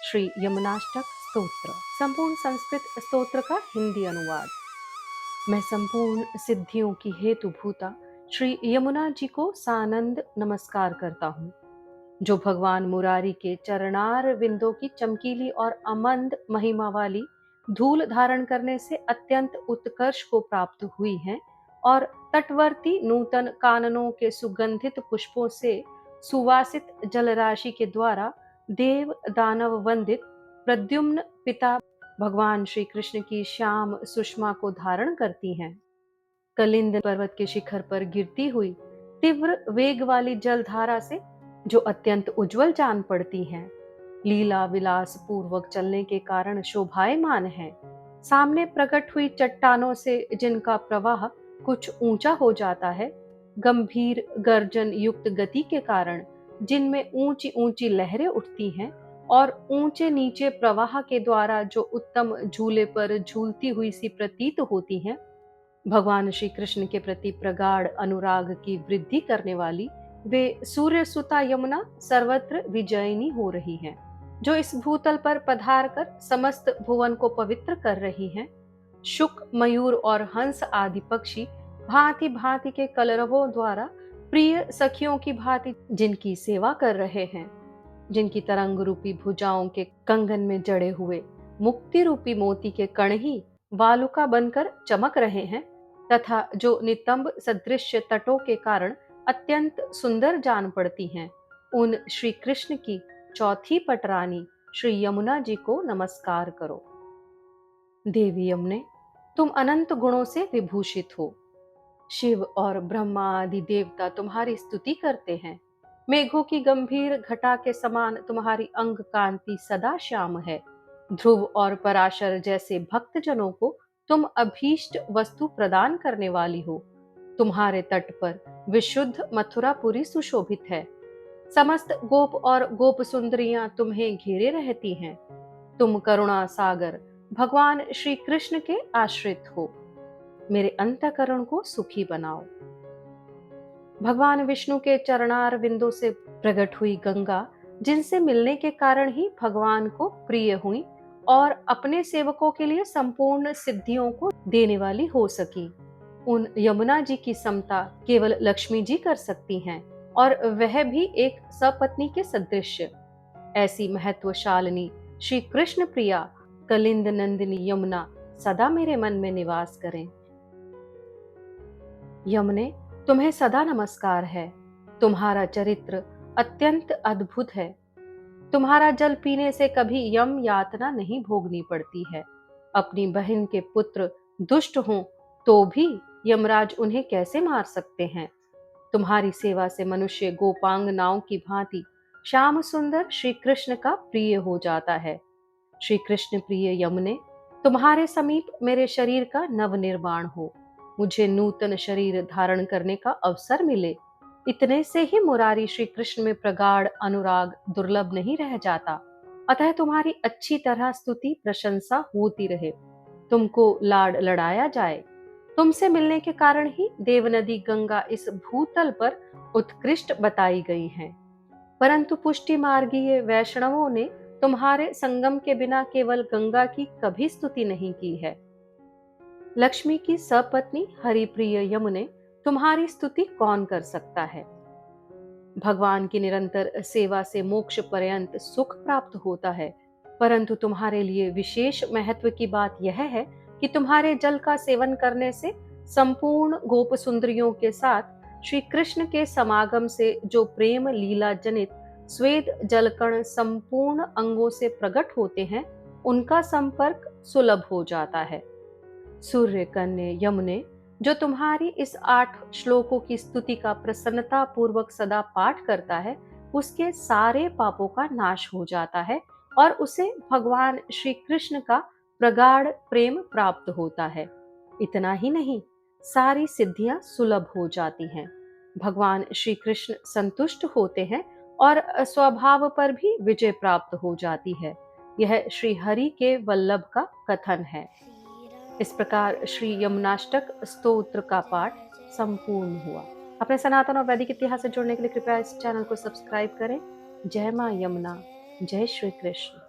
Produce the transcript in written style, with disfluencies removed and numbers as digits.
श्री यमुनाष्टक स्तोत्र, संपूर्ण संस्कृत स्तोत्र का हिंदी अनुवाद। मैं संपूर्ण सिद्धियों की हेतु भूता श्री यमुना जी को सानंद नमस्कार करता हूँ, जो भगवान मुरारी के चरणार विंदों की चमकीली और अमंद महिमा वाली धूल धारण करने से अत्यंत उत्कर्ष को प्राप्त हुई हैं और तटवर्ती नूतन काननों के सुगंधित पुष्पों से सुवासित जलराशि के द्वारा देव दानव वंदित प्रद्युम्न पिता भगवान श्री कृष्ण की श्याम सुषमा को धारण करती हैं। कलिंद पर्वत के शिखर पर गिरती हुई तीव्र वेग वाली जलधारा से जो अत्यंत उज्जवल जान पड़ती हैं, लीला विलास पूर्वक चलने के कारण शोभायमान है। सामने प्रकट हुई चट्टानों से जिनका प्रवाह कुछ ऊंचा हो जाता है, गंभीर गर्जन युक्त गति के कारण जिनमें ऊंची ऊंची लहरें उठती हैं और ऊंचे नीचे प्रवाह के द्वारा जो उत्तम झूले पर झूलती हुई सी प्रतीत होती हैं, भगवान श्री कृष्ण के प्रति प्रगाढ़ अनुराग की वृद्धि करने वाली वे सूर्य सुता यमुना सर्वत्र विजयिनी हो रही हैं, जो इस भूतल पर पधार कर समस्त भुवन को पवित्र कर रही हैं। शुक मयूर और हंस आदि पक्षी भांति भांति के कलरवों द्वारा प्रिय सखियों की भांति जिनकी सेवा कर रहे हैं, जिनकी तरंग रूपी भुजाओं के कंगन में जड़े हुए मुक्ति रूपी मोती के कण ही वालुका बनकर चमक रहे हैं, तथा जो नितंब सदृश्य तटों के कारण अत्यंत सुंदर जान पड़ती हैं, उन श्री कृष्ण की चौथी पटरानी श्री यमुना जी को नमस्कार करो। देवी यमुने, तुम अनंत गुणों से विभूषित हो। शिव और ब्रह्मा आदि देवता तुम्हारी स्तुति करते हैं। मेघों की गंभीर घटा के समान तुम्हारी अंग कांति सदा श्याम है। ध्रुव और पराशर जैसे भक्तजनों को तुम अभीष्ट वस्तु प्रदान करने वाली हो। तुम्हारे तट पर विशुद्ध मथुरापुरी सुशोभित है। समस्त गोप और गोप सुंदरियां तुम्हें घेरे रहती हैं। तुम करुणा सागर भगवान श्री कृष्ण के आश्रित हो। मेरे अंतःकरण को सुखी बनाओ। भगवान विष्णु के चरणार विंदों से प्रकट हुई गंगा, जिनसे मिलने के कारण ही भगवान को प्रिय हुई और अपने सेवकों के लिए संपूर्ण सिद्धियों को देने वाली हो सकी, उन यमुना जी की समता केवल लक्ष्मी जी कर सकती हैं, और वह भी एक सपत्नी के सदृश। ऐसी महत्वशालिनी श्री कृष्ण प्रिया कलिंद नंदिनी यमुना सदा मेरे मन में निवास करें। यमुने, तुम्हें सदा नमस्कार है। तुम्हारा चरित्र अत्यंत अद्भुत है। तुम्हारा जल पीने से कभी यम यातना नहीं भोगनी पड़ती है। अपनी बहन के पुत्र दुष्ट हों तो भी यमराज उन्हें कैसे मार सकते हैं। तुम्हारी सेवा से मनुष्य गोपांगनाओं की भांति श्याम सुंदर श्री कृष्ण का प्रिय हो जाता है। श्री कृष्ण प्रिय यमुने, तुम्हारे समीप मेरे शरीर का नव निर्माण हो, मुझे नूतन शरीर धारण करने का अवसर मिले। इतने से ही मुरारी श्री कृष्ण में प्रगाढ़ अनुराग दुर्लभ नहीं रह जाता। अतः तुम्हारी अच्छी तरह स्तुति प्रशंसा होती रहे, तुमको लाड लड़ाया जाए। तुमसे मिलने के कारण ही देवनदी गंगा इस भूतल पर उत्कृष्ट बताई गई है। परंतु पुष्टि मार्गीय वैष्णवों ने तुम्हारे संगम के बिना केवल गंगा की कभी स्तुति नहीं की है। लक्ष्मी की सपत्नी हरिप्रिय यमुने, तुम्हारी स्तुति कौन कर सकता है। भगवान की निरंतर सेवा से मोक्ष पर्यंत सुख प्राप्त होता है, परंतु तुम्हारे लिए विशेष महत्व की बात यह है कि तुम्हारे जल का सेवन करने से संपूर्ण गोप सुंदरियों के साथ श्री कृष्ण के समागम से जो प्रेम लीला जनित स्वेद जलकण संपूर्ण अंगों से प्रकट होते हैं, उनका संपर्क सुलभ हो जाता है। सूर्य कन्या यमुने, जो तुम्हारी इस 8 श्लोकों की स्तुति का प्रसन्नता पूर्वक सदा पाठ करता है, उसके सारे पापों का नाश हो जाता है और उसे भगवान श्री कृष्ण का प्रगाढ़ प्रेम प्राप्त होता है। इतना ही नहीं, सारी सिद्धियां सुलभ हो जाती हैं। भगवान श्री कृष्ण संतुष्ट होते हैं और स्वभाव पर भी विजय प्राप्त हो जाती है। यह श्री हरि के वल्लभ का कथन है। इस प्रकार श्री यमुनाष्टक स्तोत्र का पाठ संपूर्ण हुआ। अपने सनातन और वैदिक इतिहास से जुड़ने के लिए कृपया इस चैनल को सब्सक्राइब करें। जय मां यमुना, जय श्री कृष्ण।